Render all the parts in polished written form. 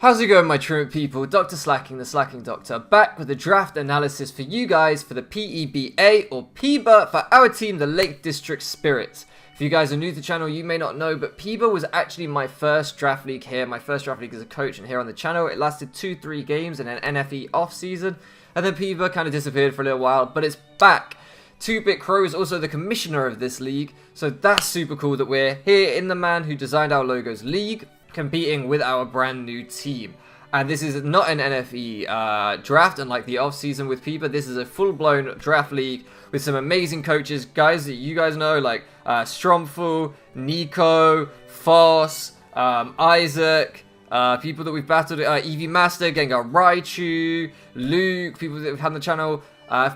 How's it going, my truant people? Dr. Slacking, the Slacking Doctor, back with a draft analysis for you guys for the PEBA or PEBA for our team, the Lake District Spirits. If you guys are new to the channel, you may not know, but PEBA was actually my first draft league here, my first draft league as a coach, and here on the channel. It lasted 2-3 games in an NFE off season, and then PEBA kind of disappeared for a little while, but it's back. 2BitKrow is also the commissioner of this league, so that's super cool that we're here in the man who designed our logos league, competing with our brand new team. And this is not an NFE draft, unlike the off-season with PEBA. This is a full-blown draft league with some amazing coaches, guys that you guys know, like Stromful, Nico, Foss, Isaac, people that we've battled, Eevee Master, Gengar Raichu, Luke, people that we've had on the channel,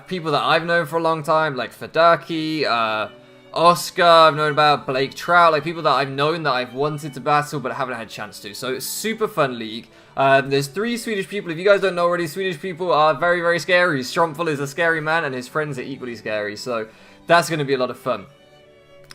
people that I've known for a long time, like Fadaki, Oscar, I've known about Blake Trout, like people that I've known that I've wanted to battle but haven't had a chance to. So it's super fun league. There's 3 Swedish people. If you guys don't know already, Swedish people are very, very scary. Stromful is a scary man and his friends are equally scary. So that's going to be a lot of fun.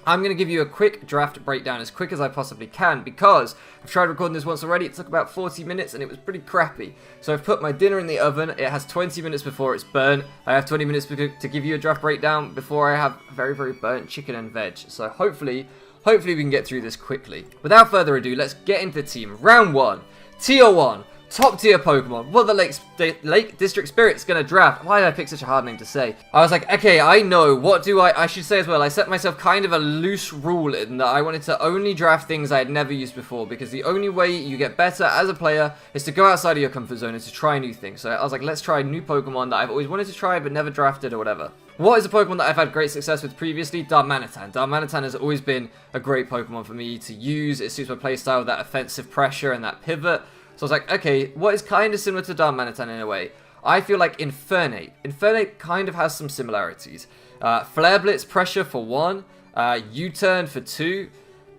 I'm going to give you a quick draft breakdown as quick as I possibly can because I've tried recording this once already. It took about 40 minutes and it was pretty crappy. So I've put my dinner in the oven. It has 20 minutes before it's burnt. I have 20 minutes to give you a draft breakdown before I have very, very burnt chicken and veg. So hopefully we can get through this quickly. Without further ado, let's get into the team. Round 1, Tier 1. Top tier Pokemon. What the Lake District Spirit's gonna draft. Why did I pick such a hard name to say? I was like, okay, I know. What do I should say as well. I set myself kind of a loose rule in that I wanted to only draft things I had never used before, because the only way you get better as a player is to go outside of your comfort zone and to try new things. So I was like, let's try new Pokemon that I've always wanted to try but never drafted or whatever. What is a Pokemon that I've had great success with previously? Darmanitan. Darmanitan has always been a great Pokemon for me to use. It suits my playstyle, that offensive pressure and that pivot. So I was like, okay, what is kind of similar to Darmanitan in a way? I feel like Infernape. Infernape kind of has some similarities. Flare Blitz pressure for 1, U-turn for 2,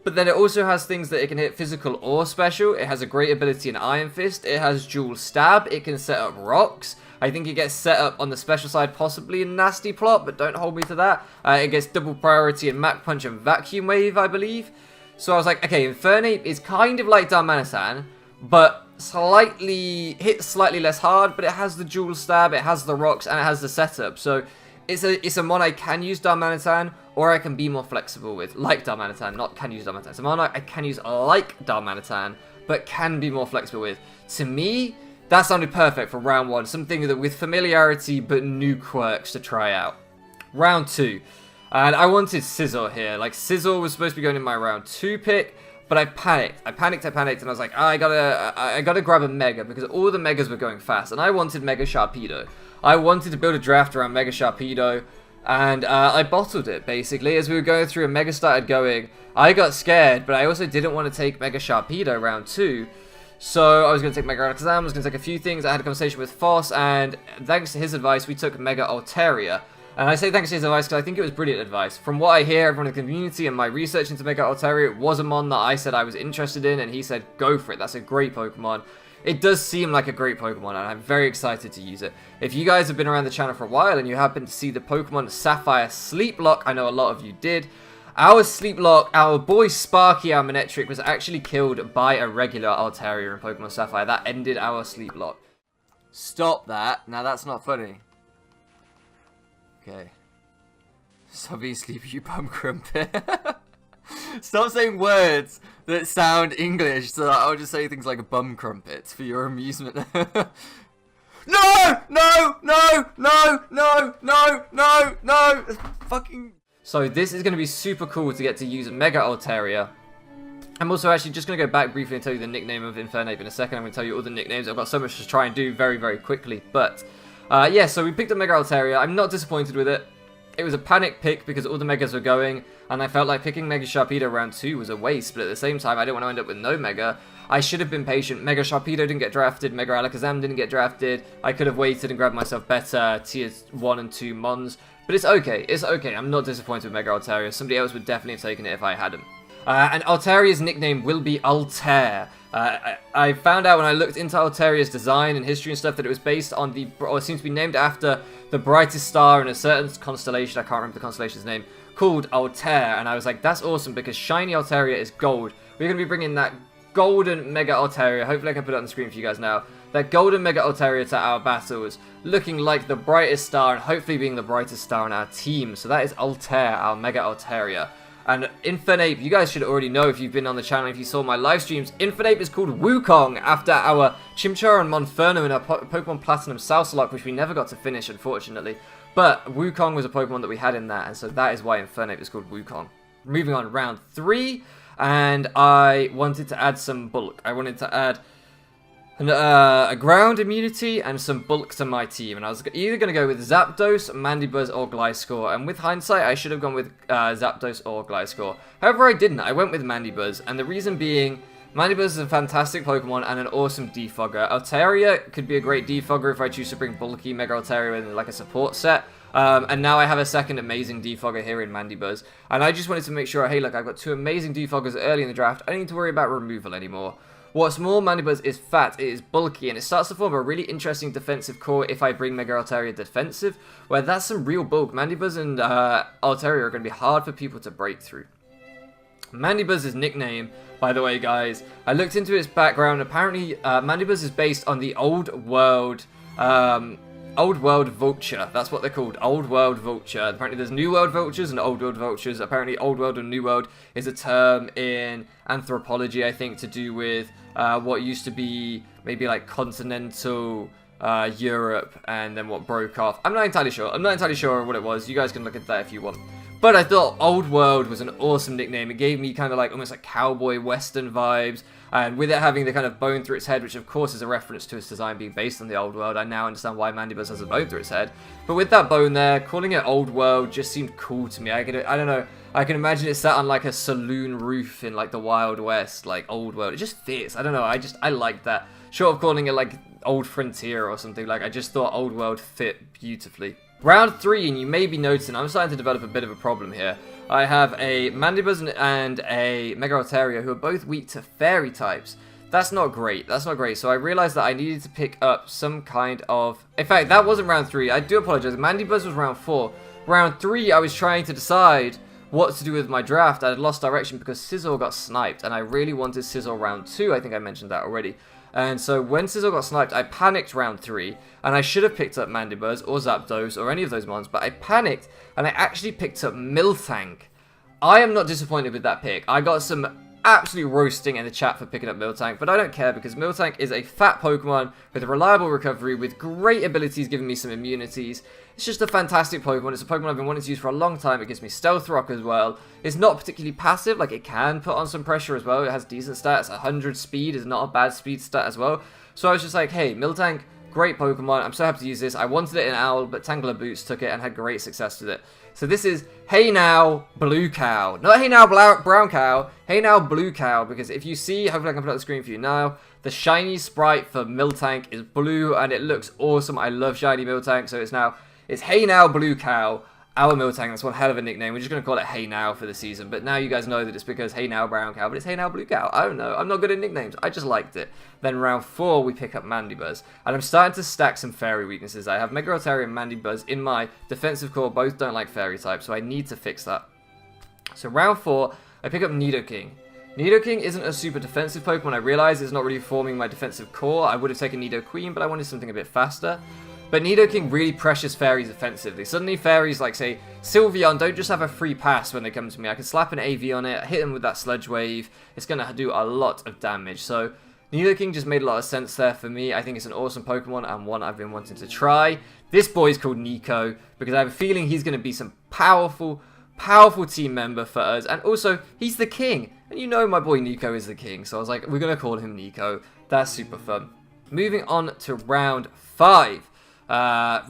but then it also has things that it can hit physical or special. It has a great ability in Iron Fist. It has dual stab. It can set up rocks. I think it gets set up on the special side, possibly in Nasty Plot, but don't hold me to that. It gets double priority in Mach Punch and Vacuum Wave, I believe. So I was like, okay, Infernape is kind of like Darmanitan, but hits slightly less hard, but it has the dual stab, it has the rocks, and it has the setup. So it's a mon I can use Darmanitan, or I can be more flexible with, like Darmanitan, not can use Darmanitan. It's a mon I can use like Darmanitan, but can be more flexible with. To me, that sounded perfect for round 1, something that with familiarity but new quirks to try out. Round 2, and I wanted Scizor here. Like, Scizor was supposed to be going in my round 2 pick, but I panicked, and I was like, oh, I gotta grab a Mega, because all the Megas were going fast, and I wanted Mega Sharpedo. I wanted to build a draft around Mega Sharpedo, and I bottled it, basically. As we were going through and Mega started going, I got scared, but I also didn't want to take Mega Sharpedo round 2, so I was going to take Mega Alakazam, I was going to take a few things. I had a conversation with Foss, and thanks to his advice, we took Mega Altaria. And I say thanks to his advice because I think it was brilliant advice. From what I hear, everyone in the community and my research into Mega Altaria, it was a mon that I said I was interested in, and he said, go for it. That's a great Pokemon. It does seem like a great Pokemon, and I'm very excited to use it. If you guys have been around the channel for a while and you happen to see the Pokemon Sapphire Sleep Lock, I know a lot of you did. Our Sleep Lock, our boy Sparky, our Manectric, was actually killed by a regular Altaria in Pokemon Sapphire. That ended our Sleep Lock. Stop that. Now that's not funny. Okay. Stop being sleepy, you bum crumpet. Stop saying words that sound English so that I'll just say things like bum crumpets for your amusement. No! No! No! No! No! No! No! No! Fucking... So this is going to be super cool to get to use Mega Altaria. I'm also actually just going to go back briefly and tell you the nickname of Infernape in a second. I'm going to tell you all the nicknames. I've got so much to try and do very, very quickly, but... yeah, so we picked up Mega Altaria. I'm not disappointed with it. It was a panic pick because all the Megas were going, and I felt like picking Mega Sharpedo round 2 was a waste, but at the same time, I didn't want to end up with no Mega. I should have been patient. Mega Sharpedo didn't get drafted, Mega Alakazam didn't get drafted. I could have waited and grabbed myself better tier 1 and 2 mons, but it's okay. It's okay. I'm not disappointed with Mega Altaria. Somebody else would definitely have taken it if I had him. And Altaria's nickname will be Altair. I found out when I looked into Altaria's design and history and stuff that it was based on or it seems to be named after the brightest star in a certain constellation, I can't remember the constellation's name, called Altair. And I was like, that's awesome because shiny Altaria is gold. We're going to be bringing that golden Mega Altaria. Hopefully I can put it on the screen for you guys now. That golden Mega Altaria to our battles, looking like the brightest star and hopefully being the brightest star on our team. So that is Altair, our Mega Altaria. And Infernape, you guys should already know if you've been on the channel, if you saw my live streams, Infernape is called Wukong after our Chimchar and Monferno in our Pokemon Platinum Salsalok, which we never got to finish, unfortunately. But Wukong was a Pokemon that we had in that, and so that is why Infernape is called Wukong. Moving on, round 3, and I wanted to add some bulk. I wanted to add a ground immunity and some bulk to my team, and I was either going to go with Zapdos, Mandibuzz, or Gliscor, and with hindsight I should have gone with Zapdos or Gliscor. However, I didn't. I went with Mandibuzz, and the reason being, Mandibuzz is a fantastic Pokemon and an awesome defogger. Altaria could be a great defogger if I choose to bring bulky Mega Altaria in like a support set. And now I have a second amazing defogger here in Mandibuzz. And I just wanted to make sure, hey look, I've got 2 amazing defoggers early in the draft. I don't need to worry about removal anymore. What's more, Mandibuzz is fat, it is bulky, and it starts to form a really interesting defensive core if I bring Mega Altaria defensive, where that's some real bulk. Mandibuzz and Altaria are going to be hard for people to break through. Mandibuzz's nickname, by the way, guys, I looked into its background. Apparently, Mandibuzz is based on the Old World Vulture. That's what they're called, Old World Vulture. Apparently, there's New World Vultures and Old World Vultures. Apparently, Old World and New World is a term in anthropology, I think, to do with what used to be maybe like continental Europe and then what broke off. I'm not entirely sure. I'm not entirely sure what it was. You guys can look at that if you want. But I thought Old World was an awesome nickname. It gave me kind of like almost like cowboy western vibes. And with it having the kind of bone through its head, which of course is a reference to its design being based on the Old World, I now understand why Mandibuzz has a bone through its head. But with that bone there, calling it Old World just seemed cool to me. I don't know. I can imagine it sat on like a saloon roof in like the Wild West, like Old World. It just fits. I don't know. I like that. Short of calling it like Old Frontier or something, like I just thought Old World fit beautifully. Round 3, and you may be noticing, I'm starting to develop a bit of a problem here. I have a Mandibuzz and a Mega Altaria who are both weak to fairy types. That's not great. That's not great. So I realized that I needed to pick up some kind of... In fact, that wasn't round 3. I do apologize. Mandibuzz was round 4. Round 3, I was trying to decide what to do with my draft. I had lost direction because Scizor got sniped, and I really wanted Scizor round 2. I think I mentioned that already. And so when Scizor got sniped, I panicked round 3, and I should have picked up Mandibuzz or Zapdos or any of those mons, but I panicked, and I actually picked up Miltank. I am not disappointed with that pick. I got some absolute roasting in the chat for picking up Miltank, but I don't care because Miltank is a fat Pokemon with a reliable recovery, with great abilities giving me some immunities. It's just a fantastic Pokemon. It's a Pokemon I've been wanting to use for a long time. It gives me Stealth Rock as well. It's not particularly passive, like it can put on some pressure as well. It has decent stats. 100 speed is not a bad speed stat as well. So I was just like, hey, Miltank, great Pokemon. I'm so happy to use this. I wanted it in Owl, but Tangler Boots took it and had great success with it. So this is Hey Now Blue Cow. Not Hey Now Brown Cow. Hey Now Blue Cow. Because if you see, hopefully I can put it on the screen for you now, the shiny sprite for Miltank is blue and it looks awesome. I love shiny Miltank. So it's Hey Now Blue Cow. Our Miltank, that's one hell of a nickname. We're just going to call it Hey Now for the season. But now you guys know that it's because Hey Now Brown Cow, but it's Hey Now Blue Cow. I don't know. I'm not good at nicknames. I just liked it. Then round 4, we pick up Mandibuzz. And I'm starting to stack some fairy weaknesses. I have Mega Altaria and Mandibuzz in my defensive core. Both don't like fairy type, so I need to fix that. So round 4, I pick up Nidoking. Nidoking isn't a super defensive Pokemon. I realize it's not really forming my defensive core. I would have taken Nidoqueen, but I wanted something a bit faster. But Nidoking really pressures fairies offensively. Suddenly fairies like, say, Sylveon don't just have a free pass when they come to me. I can slap an AV on it, hit them with that Sludge Wave. It's going to do a lot of damage. So Nidoking just made a lot of sense there for me. I think it's an awesome Pokemon and one I've been wanting to try. This boy's called Nico because I have a feeling he's going to be some powerful team member for us. And also, he's the king. And you know my boy Nico is the king. So I was like, we're going to call him Nico. That's super fun. Moving on to round 5. Round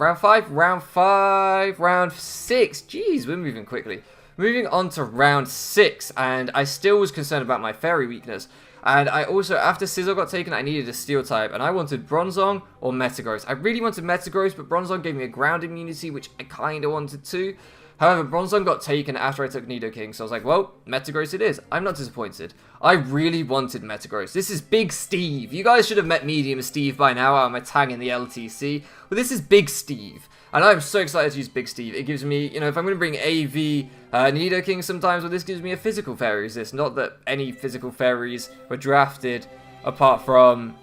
6. Jeez, we're moving quickly. Moving on to round 6, and I still was concerned about my fairy weakness. And I also, after Scizor got taken, I needed a steel type, and I wanted Bronzong or Metagross. I really wanted Metagross, but Bronzong gave me a ground immunity, which I kind of wanted too. However, Bronzong got taken after I took Nidoking, so I was like, well, Metagross it is. I'm not disappointed. I really wanted Metagross. This is Big Steve. You guys should have met Medium Steve by now out of my tag in the LTC. Well, this is Big Steve. And I'm so excited to use Big Steve. It gives me, you know, if I'm going to bring AV Nidoking sometimes, well, this gives me a physical fairy resist. Not that any physical fairies were drafted apart from,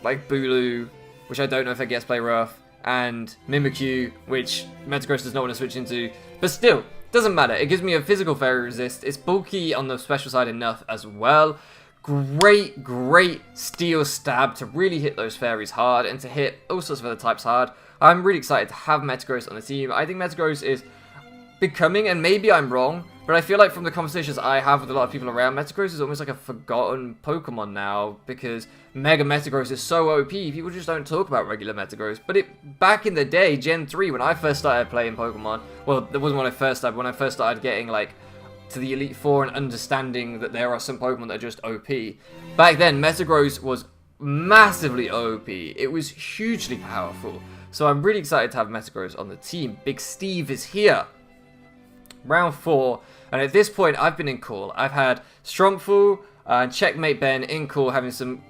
like, Bulu, which I don't know if it gets play rough, and Mimikyu, which Metagross does not want to switch into. But still, doesn't matter. It gives me a physical fairy resist. It's bulky on the special side enough as well. Great steel stab to really hit those fairies hard and to hit all sorts of other types hard. I'm really excited to have Metagross on the team. I think Metagross is becoming, and maybe I'm wrong, but I feel like from the conversations I have with a lot of people around, Metagross is almost like a forgotten Pokemon now, because Mega Metagross is so OP, people just don't talk about regular Metagross. But back in the day, Gen 3, when I first started playing Pokemon, well, that wasn't when I first started, when I first started getting, like, to the Elite Four and understanding that there are some Pokemon that are just OP. Back then, Metagross was massively OP. It was hugely powerful. So I'm really excited to have Metagross on the team. Big Steve is here. Round 4. And at this point, I've been in call. I've had Strumpful and Checkmate Ben in call, having some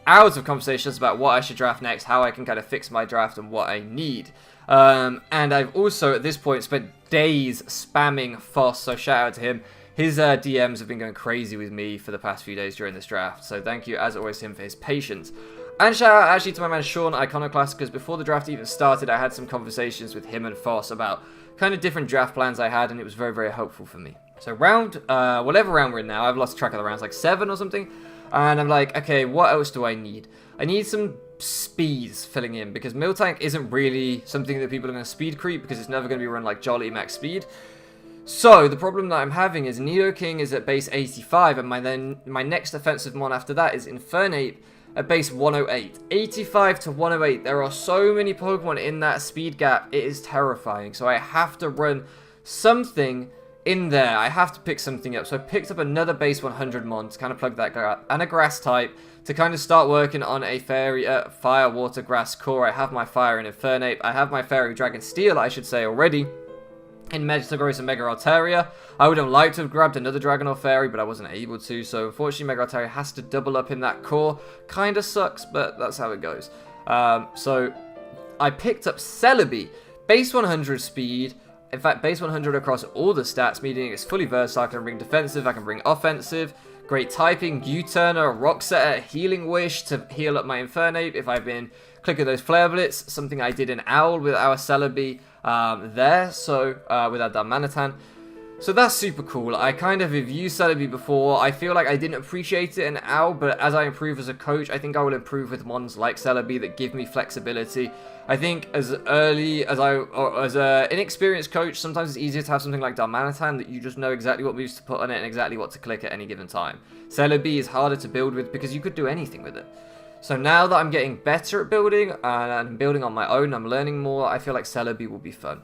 hours of conversations about what I should draft next, how I can kind of fix my draft and what I need. And I've also, at this point, spent days spamming Foss, so shout out to him. His DMs have been going crazy with me for the past few days during this draft, so thank you, as always, to him for his patience. And shout out actually to my man Sean Iconoclast, because before the draft even started, I had some conversations with him and Foss about kind of different draft plans I had, and it was very helpful for me. So whatever round we're in now, I've lost track of the rounds, like 7 or something, and I'm like, okay, what else do I need? I need some speeds filling in, because Miltank isn't really something that people are going to speed creep, because it's never going to be run like Jolly max speed. So the problem that I'm having is Nidoking is at base 85, and my next offensive mon after that is Infernape at base 108. 85 to 108, there are so many Pokemon in that speed gap, it is terrifying. So I have to run something in there. I have to pick something up. So I picked up another base 100 mon to kind of plug that guy and a grass type to kind of start working on a fairy, fire, water, grass core. I have my fire in Infernape. I have my fairy Dragon Steel, I should say, already in Metagross and Mega Altaria. I would have liked to have grabbed another Dragon or Fairy, but I wasn't able to, so unfortunately Mega Altaria has to double up in that core. Kinda sucks, but that's how it goes. So I picked up Celebi, base 100 speed, in fact base 100 across all the stats, meaning it's fully versatile. I can bring defensive, I can bring offensive, great typing, U-turner, Rock Setter, Healing Wish to heal up my Infernape if I've been clicking those Flare Blitz, something I did in Owl with our Celebi there, so with our Darmanitan. So that's super cool. I kind of have used Celebi before. I feel like I didn't appreciate it in Owl, but as I improve as a coach, I think I will improve with mons like Celebi that give me flexibility. I think as an inexperienced coach, sometimes it's easier to have something like Darmanitan that you just know exactly what moves to put on it and exactly what to click at any given time. Celebi is harder to build with because you could do anything with it. So now that I'm getting better at building, and I'm building on my own, I'm learning more, I feel like Celebi will be fun.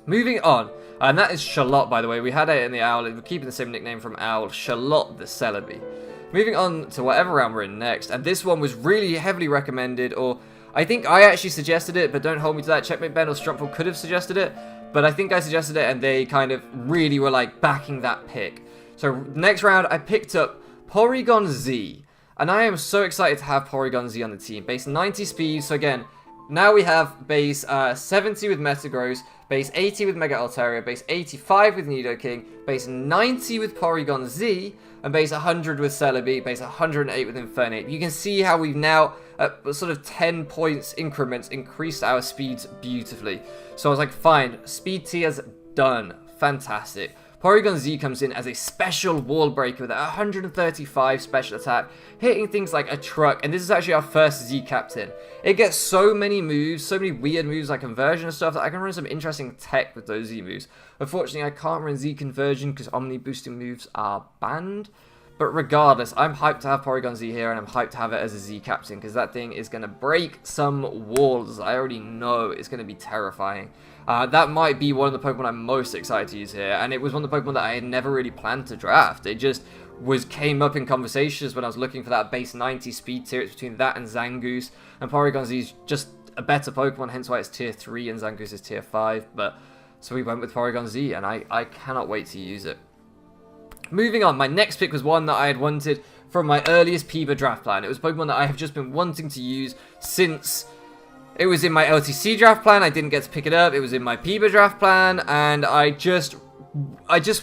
Moving on, and that is Charlotte, by the way. We had it in the Owl, we're keeping the same nickname from Owl, Charlotte the Celebi. Moving on to whatever round we're in next, and this one was really heavily recommended, or I think I actually suggested it, but don't hold me to that. Checkmate Ben or Strumpful could have suggested it, but I think I suggested it, and they kind of really were like backing that pick. So next round, I picked up Porygon Z. And I am so excited to have Porygon Z on the team. Base 90 speed, so again, now we have base 70 with Metagross, base 80 with Mega Altaria, base 85 with Nidoking, base 90 with Porygon Z, and base 100 with Celebi, base 108 with Infernape. You can see how we've now, at sort of 10 points increments, increased our speeds beautifully. So I was like, fine, speed tiers done. Fantastic. Porygon Z comes in as a special wall breaker with 135 special attack, hitting things like a truck, and this is actually our first Z captain. It gets so many moves, so many weird moves like conversion and stuff that I can run some interesting tech with those Z moves. Unfortunately, I can't run Z conversion because Omni boosting moves are banned. But regardless, I'm hyped to have Porygon Z here, and I'm hyped to have it as a Z captain, because that thing is going to break some walls. I already know it's going to be terrifying. That might be one of the Pokemon I'm most excited to use here, and it was one of the Pokemon that I had never really planned to draft. It just came up in conversations when I was looking for that base 90 speed tier. It's between that and Zangoose, and Porygon Z is just a better Pokemon, hence why it's tier 3 and Zangoose is tier 5. But so we went with Porygon Z, and I cannot wait to use it. Moving on, my next pick was one that I had wanted from my earliest PEBA draft plan. It was Pokemon that I have just been wanting to use since It was in my LTC draft plan. I didn't get to pick it up. It was in my PEBA draft plan, and I just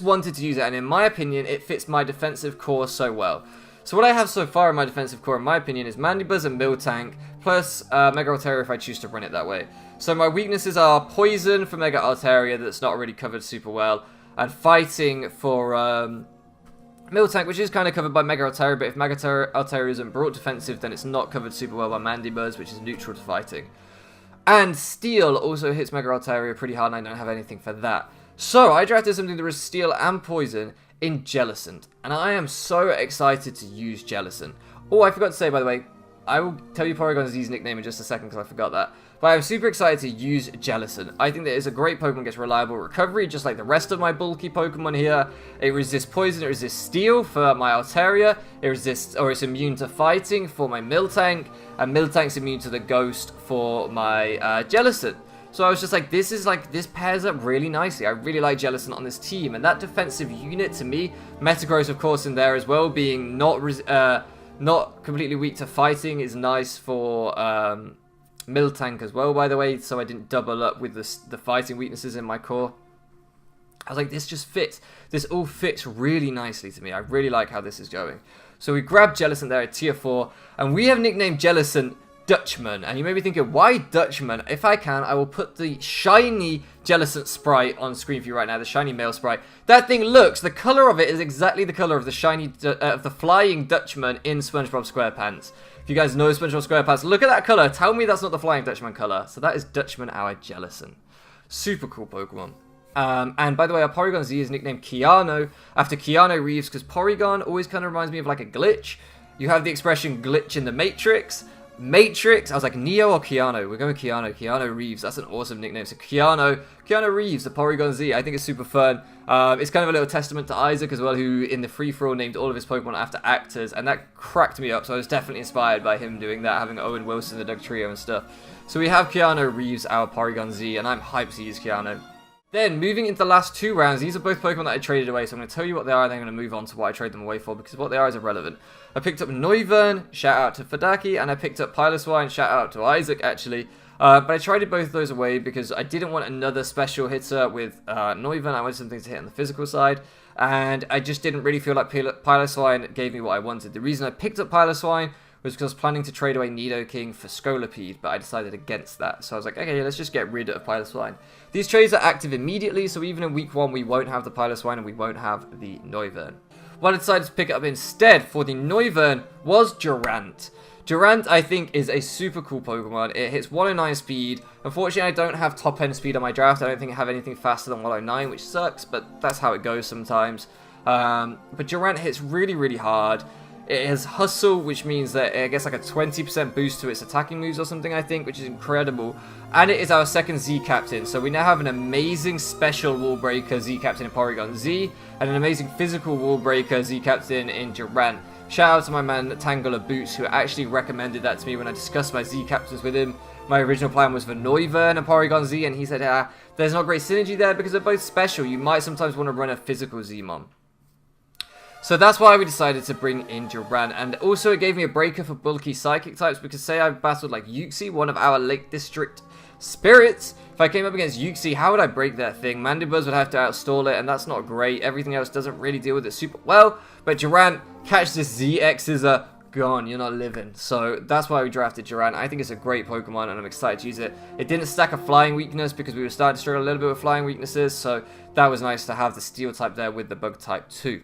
wanted to use it. And in my opinion, it fits my defensive core so well. So what I have so far in my defensive core, in my opinion, is Mandibuzz and Miltank, plus Mega Altaria if I choose to run it that way. So my weaknesses are Poison for Mega Altaria, that's not really covered super well, and Fighting for Miltank, which is kind of covered by Mega Altaria, but if Mega Altaria isn't brought defensive, then it's not covered super well by Mandibuzz, which is neutral to Fighting. And Steel also hits Mega Altaria pretty hard, and I don't have anything for that. So I drafted something that was Steel and Poison in Jellicent, and I am so excited to use Jellicent. Oh, I forgot to say, by the way, I will tell you Porygon Z's nickname in just a second because I forgot that. But I'm super excited to use Jellicent. I think that it's a great Pokemon, gets reliable recovery, just like the rest of my bulky Pokemon here. It resists Poison, it resists Steel for my Altaria, it resists, or it's immune to Fighting for my Miltank, and Miltank's immune to the Ghost for my Jellicent. So I was just like, this pairs up really nicely. I really like Jellicent on this team, and that defensive unit to me, Metagross of course in there as well, being not completely weak to Fighting, is nice for Miltank as well, by the way, so I didn't double up with the Fighting weaknesses in my core. I was like, this just fits. This all fits really nicely to me. I really like how this is going. So we grabbed Jellicent there at tier 4, and we have nicknamed Jellicent Dutchman, and you may be thinking, why Dutchman? If I can, I will put the shiny Jellicent sprite on screen for you right now, the shiny male sprite. That thing looks, the color of it is exactly the color of the shiny, of the flying Dutchman in SpongeBob SquarePants. If you guys know SpongeBob SquarePants, look at that color, tell me that's not the flying Dutchman color. So that is Dutchman, our Jellicent. Super cool Pokemon. And by the way, our Porygon Z is nicknamed Keanu, after Keanu Reeves, because Porygon always kind of reminds me of like a glitch. You have the expression glitch in the Matrix. I was like, Neo or Keanu? We're going with Keanu. Keanu Reeves. That's an awesome nickname. So Keanu Reeves, the Porygon Z. I think it's super fun. It's kind of a little testament to Isaac as well, who in the free-for-all named all of his Pokemon after actors, and that cracked me up. So I was definitely inspired by him doing that, having Owen Wilson, the Dugtrio and stuff. So we have Keanu Reeves, our Porygon Z, and I'm hyped to use Keanu. Then, moving into the last 2 rounds, these are both Pokemon that I traded away, so I'm going to tell you what they are, and then I'm going to move on to what I trade them away for, because what they are is irrelevant. I picked up Noivern, shout out to Fadaki, and I picked up Piloswine, shout out to Isaac, actually. But I traded both of those away because I didn't want another special hitter with Noivern. I wanted something to hit on the physical side, and I just didn't really feel like Piloswine gave me what I wanted. The reason I picked up Piloswine was because I was planning to trade away Nidoking for Scolipede, but I decided against that. So I was like, okay, let's just get rid of Piloswine. These trades are active immediately, so even in week 1, we won't have the Piloswine and we won't have the Noivern. What I decided to pick up instead for the Noivern was Durant. Durant, I think, is a super cool Pokemon. It hits 109 speed. Unfortunately, I don't have top-end speed on my draft. I don't think I have anything faster than 109, which sucks, but that's how it goes sometimes. But Durant hits really, really hard. It has Hustle, which means that it gets like a 20% boost to its attacking moves or something, I think, which is incredible. And it is our second Z-Captain, so we now have an amazing special Wall Breaker Z-Captain in Porygon Z, and an amazing physical Wall Breaker Z-Captain in Durant. Shout out to my man Tangler Boots, who actually recommended that to me when I discussed my Z-Captains with him. My original plan was for Noivern and Porygon Z, and he said, there's not great synergy there because they're both special. You might sometimes want to run a physical Zmon. So that's why we decided to bring in Durant, and also it gave me a breaker for bulky psychic types, because say I battled like Uxie, one of our Lake District spirits. If I came up against Uxie, how would I break that thing? Mandibuzz would have to outstall it, and that's not great. Everything else doesn't really deal with it super well, but Durant, catch this ZX Scissor, gone, you're not living. So that's why we drafted Durant. I think it's a great Pokemon, and I'm excited to use it. It didn't stack a flying weakness because we were starting to struggle a little bit with flying weaknesses, so that was nice to have the steel type there with the bug type too.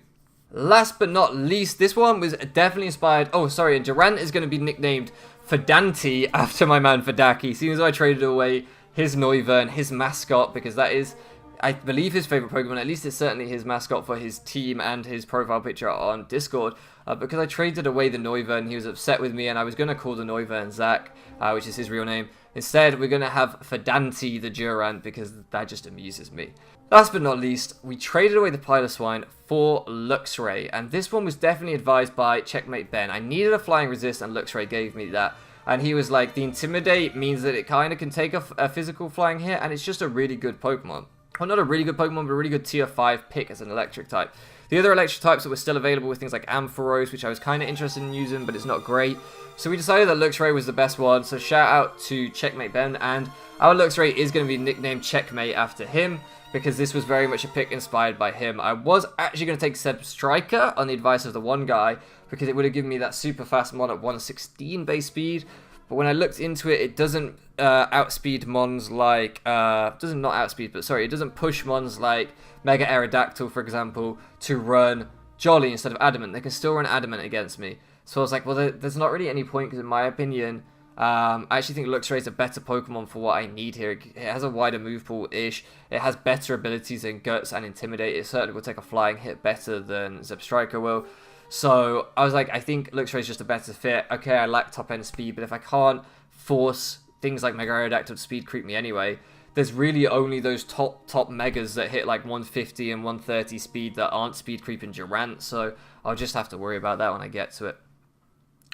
Last but not least, this one was definitely inspired. Oh, sorry, and Durant is going to be nicknamed Fadante after my man Fadaki. Seeing as I traded away his Noivern, his mascot, because that is, I believe, his favorite Pokemon. At least it's certainly his mascot for his team and his profile picture on Discord. Because I traded away the Noivern, he was upset with me, and I was going to call the Noivern Zach, which is his real name. Instead, we're going to have Fadante the Durant, because that just amuses me. Last but not least, we traded away the Piloswine for Luxray, and this one was definitely advised by Checkmate Ben. I needed a flying resist, and Luxray gave me that. And he was like, the Intimidate means that it kind of can take a physical flying hit, and it's just a really good Pokemon. well, not a really good Pokemon, but a really good tier 5 pick as an electric type. The other electric types that were still available were things like Ampharos, which I was kind of interested in using, but it's not great. So we decided that Luxray was the best one, so shout out to Checkmate Ben, and our Luxray is going to be nicknamed Checkmate after him, because this was very much a pick inspired by him. I was actually going to take Striker on the advice of the one guy, because it would have given me that super fast mon at 116 base speed, but when I looked into it, it doesn't outspeed mons like, it doesn't push mons like Mega Aerodactyl, for example, to run Jolly instead of Adamant. They can still run Adamant against me. So I was like, well, there's not really any point, because in my opinion, I actually think Luxray is a better Pokemon for what I need here. It has a wider move pool-ish. It has better abilities than Guts and Intimidate. It certainly will take a flying hit better than Zebstrika will. So I was like, I think Luxray is just a better fit. Okay, I lack top-end speed, but if I can't force things like Mega Aerodactyl to speed creep me anyway, there's really only those top Megas that hit like 150 and 130 speed that aren't speed creeping Durant, so I'll just have to worry about that when I get to it.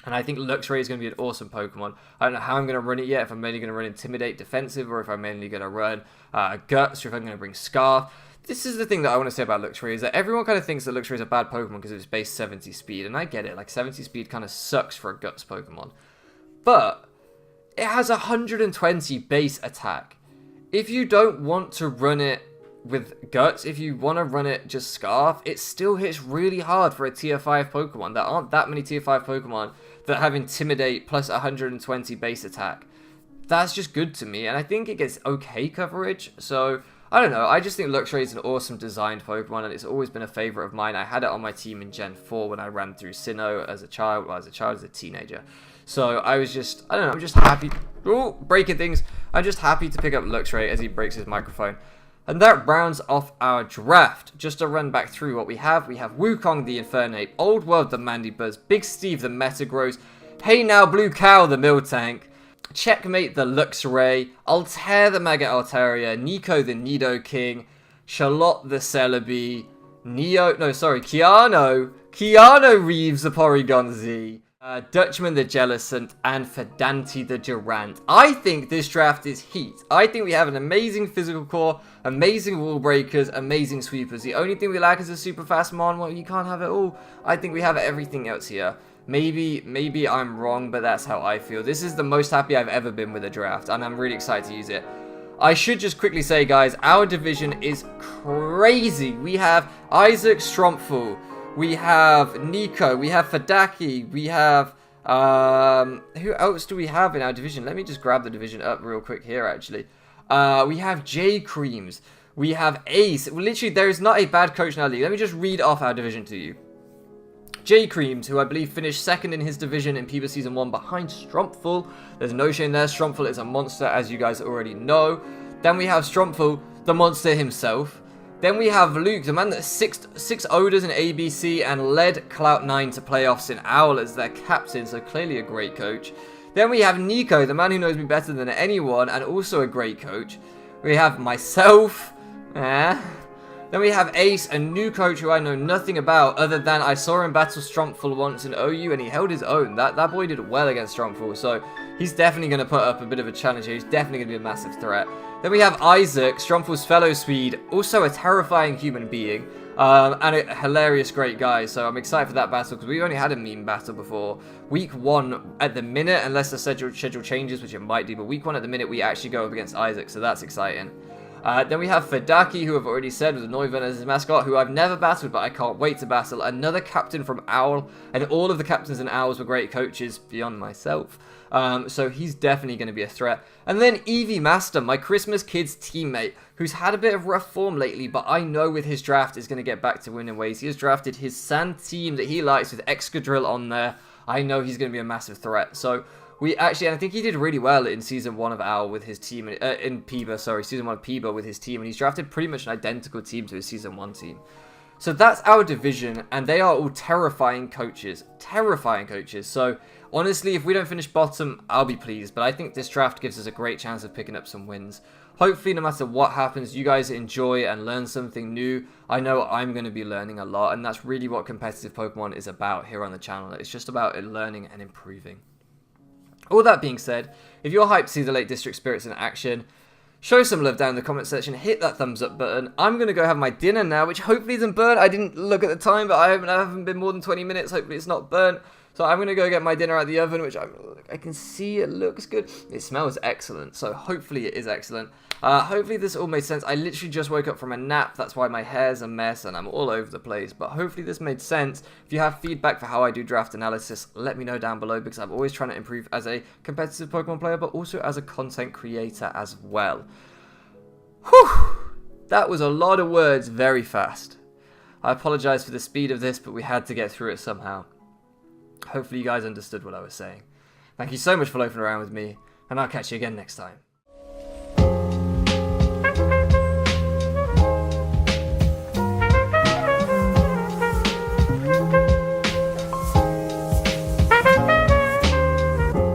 And I think Luxray is going to be an awesome Pokemon. I don't know how I'm going to run it yet, if I'm mainly going to run Intimidate defensive, or if I'm mainly going to run Guts, or if I'm going to bring Scarf. This is the thing that I want to say about Luxray, is that everyone kind of thinks that Luxray is a bad Pokemon because it's base 70 speed, and I get it, like 70 speed kind of sucks for a Guts Pokemon. But it has 120 base attack. If you don't want to run it with Guts, if you want to run it just Scarf, it still hits really hard for a tier 5 Pokemon. There aren't that many tier 5 Pokemon that have Intimidate plus 120 base attack. That's just good to me, and I think it gets okay coverage, so I don't know. I just think Luxray is an awesome designed Pokemon, and it's always been a favorite of mine. I had it on my team in Gen 4 when I ran through Sinnoh as a child, as a teenager. So I was just, I don't know, I'm just happy. Oh, breaking things. I'm just happy to pick up Luxray as he breaks his microphone. And that rounds off our draft. Just to run back through what we have Wukong the Infernape, Old World the Mandibuzz, Big Steve the Metagross, Hey Now Blue Cow the Miltank, Checkmate the Luxray, Altair the Mega Altaria, Nico the Nidoking, Charlotte the Celebi, Keanu Reeves the Porygon Z, Dutchman the Jellicent, and Fidante the Durant. I think this draft is heat. I think we have an amazing physical core, amazing wall breakers, amazing sweepers. The only thing we lack is a super fast mon. Well, you can't have it all. I think we have everything else here. Maybe I'm wrong, but that's how I feel. This is the most happy I've ever been with a draft, and I'm really excited to use it. I should just quickly say, guys, our division is crazy. We have Isaac Strumpful, we have Nico, we have Fidaki, we have, who else do we have in our division? Let me just grab the division up real quick here, actually. We have J Creams, we have Ace. Literally, there is not a bad coach in our league. Let me just read off our division to you. J Creams, who I believe finished second in his division in PEBA Season 1 behind Strumpful. There's no shame there. Strumpful is a monster, as you guys already know. Then we have Strumpful, the monster himself. Then we have Luke, the man that six odors in ABC and led Cloud9 to playoffs in OWL as their captain, so clearly a great coach. Then we have Nico, the man who knows me better than anyone and also a great coach. We have myself. Then we have Ace, a new coach who I know nothing about other than I saw him battle Strumpful once in OU and he held his own. That boy did well against Strumpful, so he's definitely going to put up a bit of a challenge here. He's definitely going to be a massive threat. Then we have Isaac, Strumpful's fellow Swede, also a terrifying human being, and a hilarious great guy, so I'm excited for that battle because we only had a meme battle before. Week 1 at the minute, unless the schedule changes, which it might do, but week 1 at the minute we actually go up against Isaac, so that's exciting. Then we have Fidaki, who I've already said was Noivern as his mascot, who I've never battled, but I can't wait to battle. Another captain from OWL, and all of the captains in OWLs were great coaches beyond myself. So he's definitely going to be a threat. And then Eevee Master, my Christmas Kids teammate, who's had a bit of rough form lately, but I know with his draft is going to get back to winning ways. He has drafted his Sand team that he likes with Excadrill on there. I know he's going to be a massive threat. So we actually, and I think he did really well in Season 1 of OWL with his team, in PEBA, sorry, Season 1 of PEBA with his team, and he's drafted pretty much an identical team to his Season 1 team. So that's our division, and they are all terrifying coaches. Terrifying coaches. So honestly, if we don't finish bottom, I'll be pleased, but I think this draft gives us a great chance of picking up some wins. Hopefully, no matter what happens, you guys enjoy and learn something new. I know I'm going to be learning a lot, and that's really what competitive Pokemon is about here on the channel. It's just about learning and improving. All that being said, if you're hyped to see the late District Spirits in action, Show some love down in the comment section, hit that thumbs up button. I'm going to go have my dinner now, which hopefully isn't burnt. I didn't look at the time, but I haven't been more than 20 minutes. Hopefully it's not burnt. So I'm going to go get my dinner out of the oven, which I can see it looks good. It smells excellent, so hopefully it is excellent. Hopefully this all made sense. I literally just woke up from a nap. That's why my hair's a mess and I'm all over the place. But hopefully this made sense. If you have feedback for how I do draft analysis, let me know down below, because I'm always trying to improve as a competitive Pokemon player, but also as a content creator as well. Whew! That was a lot of words very fast. I apologize for the speed of this, but we had to get through it somehow. Hopefully you guys understood what I was saying. Thank you so much for loafing around with me, and I'll catch you again next time.